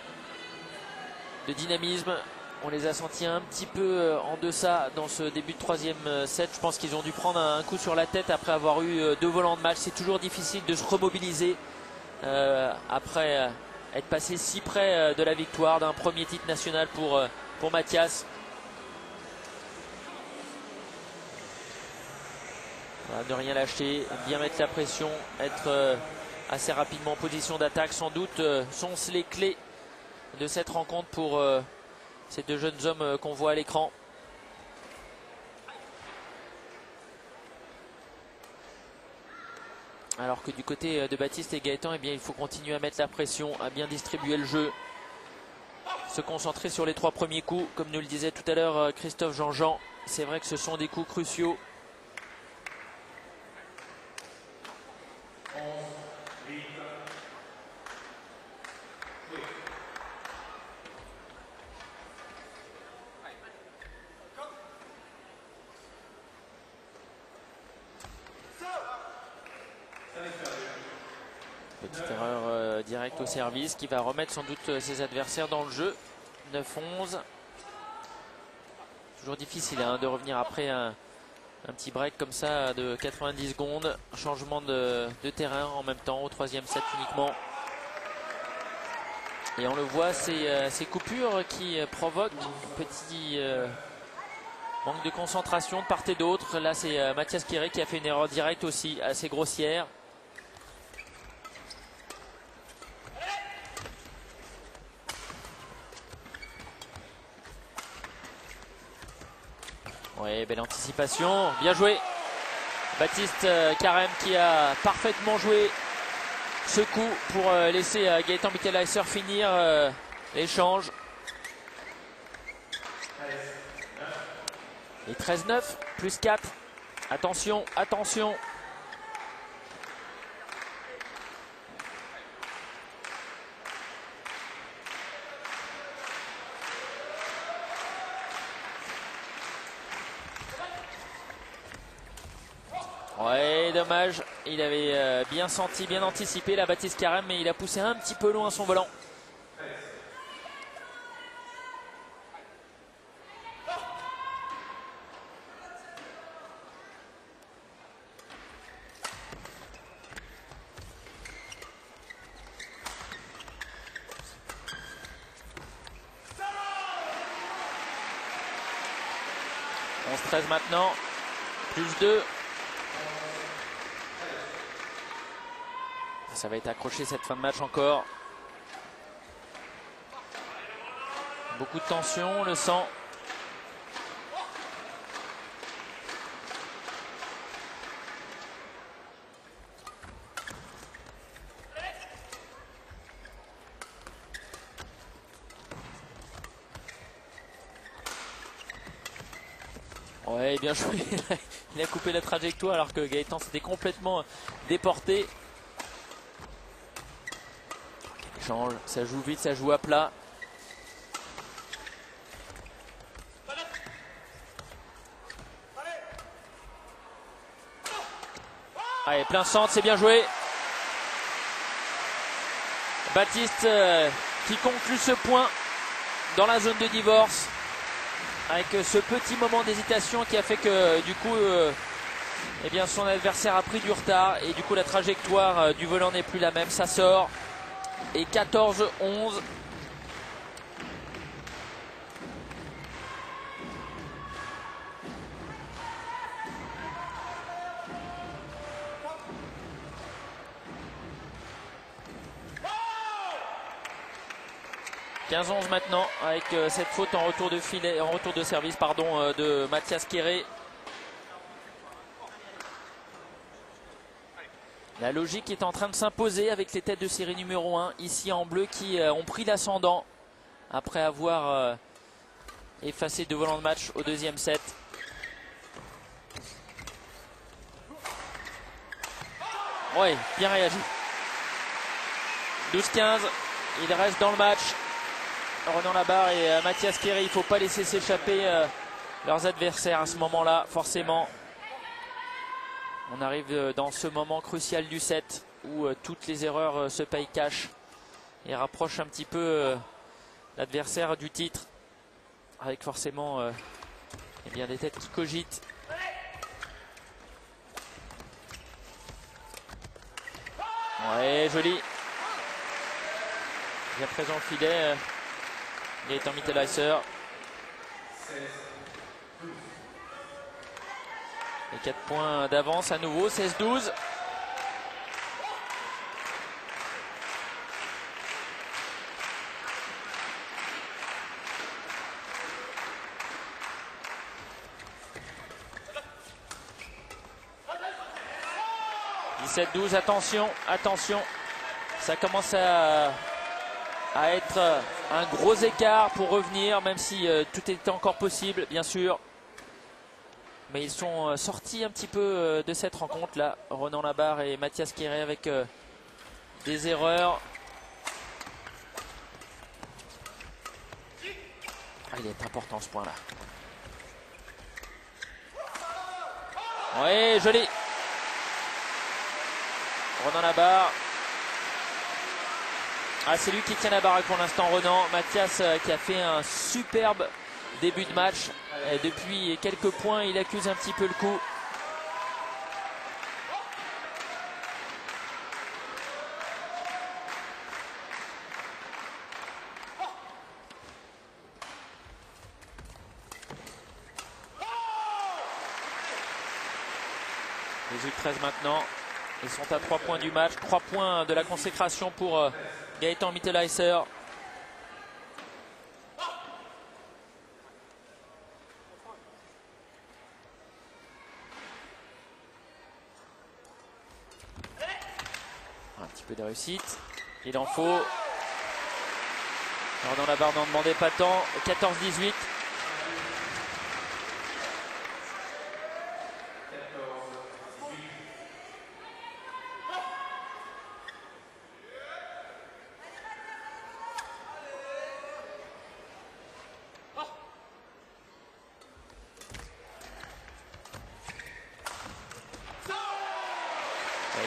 dynamisme. On les a sentis un petit peu en deçà dans ce début de troisième set. Je pense qu'ils ont dû prendre un coup sur la tête après avoir eu 2 volants de match. C'est toujours difficile de se remobiliser après être passé si près de la victoire d'un premier titre national pour Mathias. Voilà, ne rien lâcher, bien mettre la pression, être assez rapidement en position d'attaque. Sans doute sont les clés de cette rencontre pour ces deux jeunes hommes qu'on voit à l'écran. Alors que du côté de Baptiste et Gaëtan, eh bien, il faut continuer à mettre la pression, à bien distribuer le jeu. Se concentrer sur les 3 premiers coups. Comme nous le disait tout à l'heure Christophe Jean-Jean, c'est vrai que ce sont des coups cruciaux. Petite erreur directe au service qui va remettre sans doute ses adversaires dans le jeu. 9-11. Toujours difficile hein, de revenir après un petit break comme ça de 90 secondes. Changement de terrain en même temps au troisième set uniquement. Et on le voit, ces coupures qui provoquent un petit manque de concentration de part et d'autre. Là, c'est Mathias Quiré qui a fait une erreur directe aussi, assez grossière. Oui, belle anticipation, bien joué. Baptiste Carême qui a parfaitement joué ce coup pour laisser Gaëtan Mitterleiser finir l'échange. Et 13-9, plus 4. Attention, attention. Ouais, dommage. Il avait bien senti, bien anticipé la Baptiste Carême, mais il a poussé un petit peu loin son volant. On se 13 maintenant. Plus 2. Ça va être accroché cette fin de match encore. Beaucoup de tension, on le sent. Ouais, bien joué. Il a coupé la trajectoire alors que Gaëtan s'était complètement déporté. Change, ça joue vite, ça joue à plat. Allez, plein centre, c'est bien joué. Baptiste qui conclut ce point dans la zone de divorce. Avec ce petit moment d'hésitation qui a fait que du coup eh bien, son adversaire a pris du retard. Et du coup la trajectoire du volant n'est plus la même, ça sort. Et 14-11. « 15-11 maintenant avec cette faute en retour de filet, en retour de service pardon, de Mathias Quiré. La logique est en train de s'imposer avec les têtes de série numéro 1 ici en bleu qui ont pris l'ascendant après avoir effacé 2 volants de match au deuxième set. Oui, bien réagi. 12-15, il reste dans le match. Ronan Labarre et Mathias Quiré, il ne faut pas laisser s'échapper leurs adversaires à ce moment-là, forcément. On arrive dans ce moment crucial du set où toutes les erreurs se payent cash et rapprochent un petit peu l'adversaire du titre avec forcément eh bien, des têtes qui cogitent. Ouais, joli. Bien présent au filet. Gaëtan Mitterleiser. Et 4 points d'avance à nouveau, 16-12. « 17-12, attention, attention. Ça commence à être un gros écart pour revenir, même si tout est encore possible, bien sûr. Mais ils sont sortis un petit peu de cette rencontre là, Ronan Labarre et Mathias Quiré avec des erreurs. Ah, il est important ce point là. Oui, joli. Ronan Labarre Ah, c'est lui qui tient la baraque pour l'instant, Renan. Mathias qui a fait un superbe début de match. Et depuis quelques points, il accuse un petit peu le coup. Les U13 maintenant, ils sont à 3 points du match, 3 points de la consécration pour Gaëtan Mittelheiser. Un petit peu de réussite, il en faut. Alors dans la barre n'en demandait pas tant, 14-18.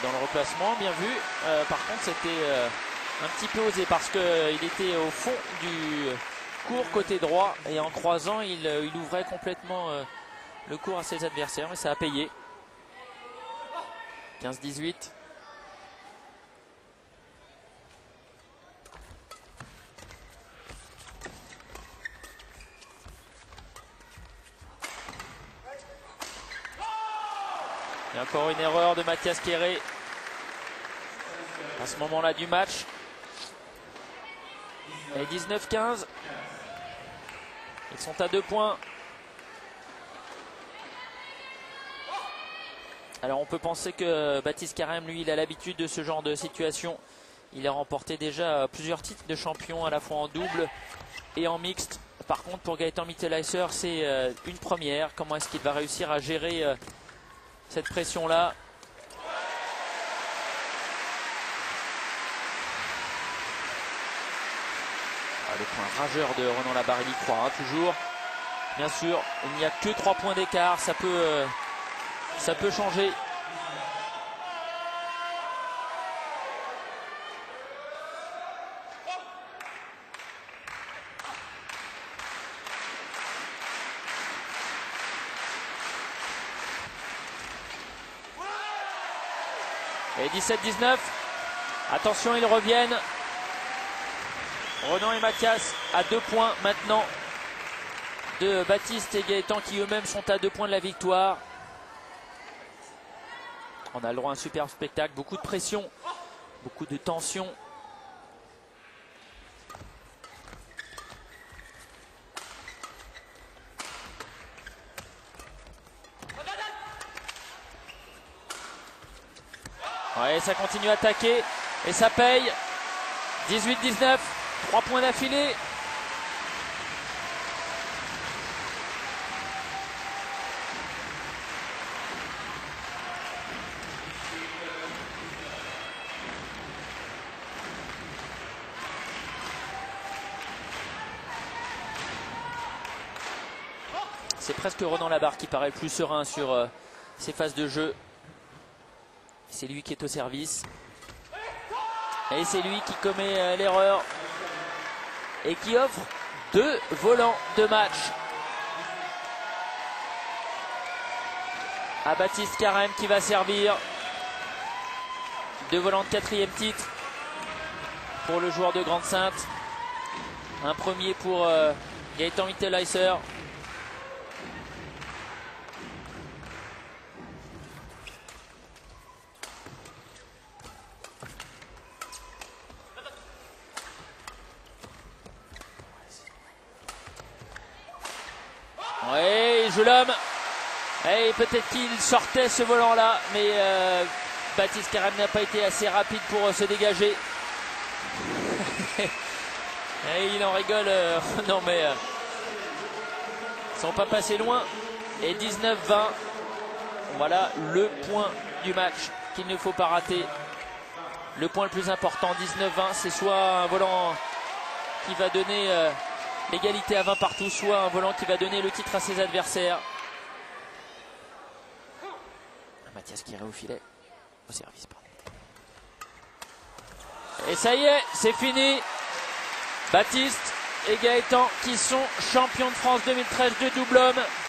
Dans le replacement, bien vu. Par contre, c'était un petit peu osé parce qu'il était au fond du court côté droit et en croisant, il ouvrait complètement le court à ses adversaires et ça a payé. 15-18. Et encore une erreur de Mathias Kéré à ce moment-là du match. Et 19-15. Ils sont à 2 points. Alors on peut penser que Baptiste Carême, lui, il a l'habitude de ce genre de situation. Il a remporté déjà plusieurs titres de champion à la fois en double et en mixte. Par contre, pour Gaëtan Mittelheiser, c'est une première. Comment est-ce qu'il va réussir à gérer cette pression-là? Le point rageur de Renan Labarre, il y croit, hein, toujours. Bien sûr, il n'y a que 3 points d'écart, ça peut changer. Et 17-19. Attention, ils reviennent. Renan et Mathias à 2 points maintenant de Baptiste et Gaëtan qui eux-mêmes sont à 2 points de la victoire. On a le droit à un superbe spectacle, beaucoup de pression, beaucoup de tension. Ouais, ça continue à attaquer et ça paye. 18-19. 3 points d'affilée. C'est presque Renan Labarre qui paraît le plus serein sur ces phases de jeu. C'est lui qui est au service. Et c'est lui qui commet l'erreur. Et qui offre 2 volants de match à Baptiste Carême qui va servir. 2 volants de 4e titre pour le joueur de Grande-Synthe. Un premier pour Gaëtan Mittelheiser. Oui, il joue l'homme. Et peut-être qu'il sortait ce volant-là, mais Baptiste Carême n'a pas été assez rapide pour se dégager. Et il en rigole. Non, mais ils ne sont pas passés loin. Et 19-20. Voilà le point du match qu'il ne faut pas rater. Le point le plus important, 19-20, c'est soit un volant qui va donner l'égalité à 20 partout, soit un volant qui va donner le titre à ses adversaires. Mathias qui irait au filet, au service, pardon. Et ça y est, c'est fini. Baptiste et Gaëtan qui sont champions de France 2013 de double homme.